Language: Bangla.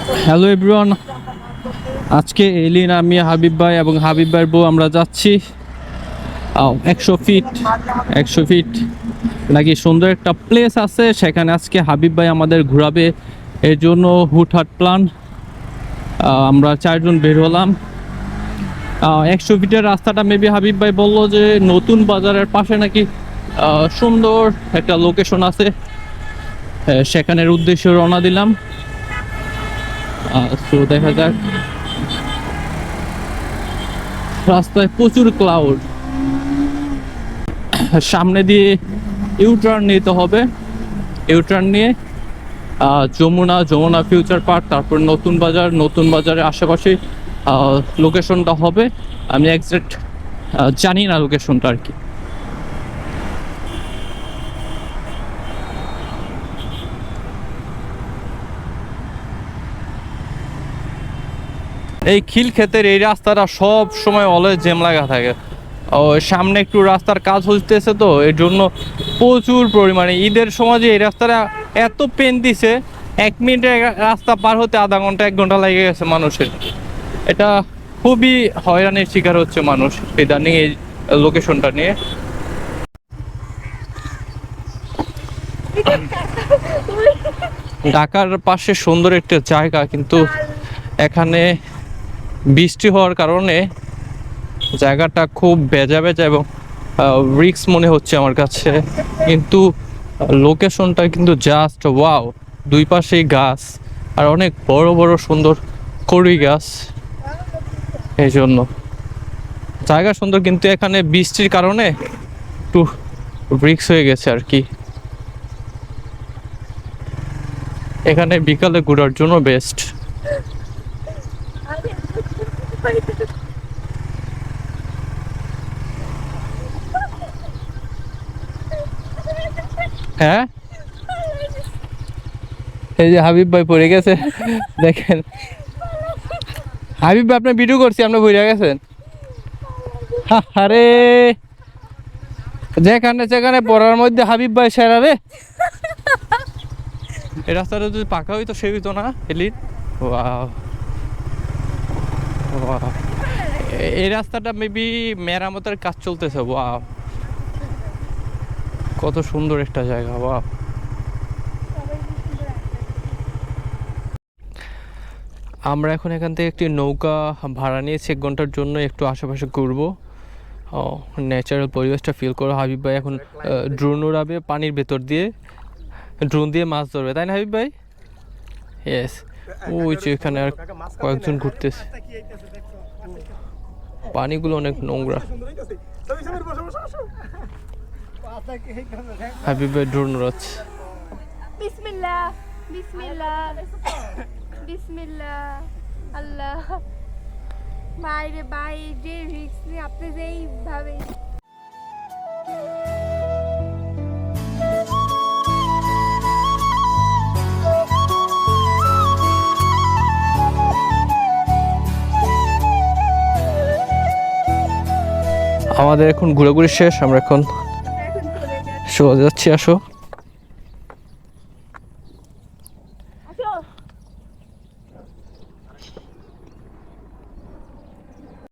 হ্যালো এভরিওয়ান, আজকে এলিন, আমি, হাবিব ভাই এবং হাবিব ভাইয়ের বউ আমরা যাচ্ছি 100 ফিট নাকি সুন্দর একটা প্লেস আছে, সেখানে আজকে হাবিব ভাই আমাদের ঘোরাবে। এর জন্য হুটহাট প্ল্যান। আমরা 4 জন বের হলাম। 100 ফিটের রাস্তাটা মেবি হাবিব ভাই বললো যে নতুন বাজারের পাশে নাকি সুন্দর একটা লোকেশন আছে, সেখানের উদ্দেশ্যে রওনা দিলাম। তো দেখা যাক। রাস্তায় প্রচুর ক্লাউড, সামনে দিয়ে ইউটার্ন নিতে হবে। ইউটার্ন নিয়ে যমুনা ফিউচার পার্ক, তারপর নতুন বাজারের আশেপাশে লোকেশনটা হবে। আমি এক্সাক্ট জানি না লোকেশনটা আর কি। এই খিলক্ষেতের এই রাস্তাটা সব সময় অলওয়েজ জ্যাম লাগা থাকে। ও সামনে একটু রাস্তার কাজ হইতেছে, তো এর জন্য প্রচুর পরিমাণে ঈদের সময় যে এই রাস্তাটা এত পেন দিছে, 1 মিনিটের রাস্তা পার হতে আধা ঘন্টা 1 ঘন্টা লেগে গেছে মানুষের। এটা খুবই হয়রানির শিকার হচ্ছে মানুষ ইদানিং এই লোকেশনটা নিয়ে। ঢাকার পাশে সুন্দর একটা জায়গা, কিন্তু এখানে বৃষ্টি হওয়ার কারণে জায়গাটা খুব ভেজা এবং রিস্ক মনে হচ্ছে আমার কাছে। কিন্তু লোকেশনটা কিন্তু জাস্ট ওয়াও, 2 পাশেই গাছ আর অনেক বড় বড় সুন্দর কড়ই গাছ। এই জন্য জায়গা সুন্দর, কিন্তু এখানে বৃষ্টির কারণে একটু রিস্ক হয়ে গেছে আর কি। এখানে বিকালে ঘোরার জন্য বেস্ট। হ্যাঁ, এই যে হাবিব ভাই পড়ে গেছে, দেখেন। হাবিব ভাই আপনার ভিডিও করছি, আপনি পড়ে গেছেন। আরে যেখানে পড়ার মধ্যে হাবিব ভাই সেরা রে। এই রাস্তাটা যদি পাকা হইতো সে হইতো না এলিট। এই রাস্তাটা মেবি মেরামতের কাজ চলতেছে। ওয়াও, কত সুন্দর একটা জায়গা। ওয়াও, আমরা এখন এখান থেকে একটি নৌকা ভাড়া নিয়েছি 1 ঘন্টার জন্য, একটু আশেপাশে ঘুরবো, ন্যাচারাল পরিবেশটা ফিল করো। হাবিব ভাই এখন ড্রোন উড়াবে পানির ভেতর দিয়ে, ড্রোন দিয়ে মাছ ধরবে, তাই না হাবিব ভাই? ইয়েস। ওই যে এখানে আর কয়েকজন ঘুরতেছে। পানিগুলো অনেক নোংরা। হাবিব ভাই ড্রোন উড়াচ্ছে। বিসমিল্লাহ বিসমিল্লাহ বিসমিল্লাহ। আল্লাহ বাইরে বাইরে রিস্ক নিয়ে আপনি যেইভাবে আমাদের এখন ঘোরাঘুরি শেষ, আমরা এখন সোজা যাচ্ছি। আসো।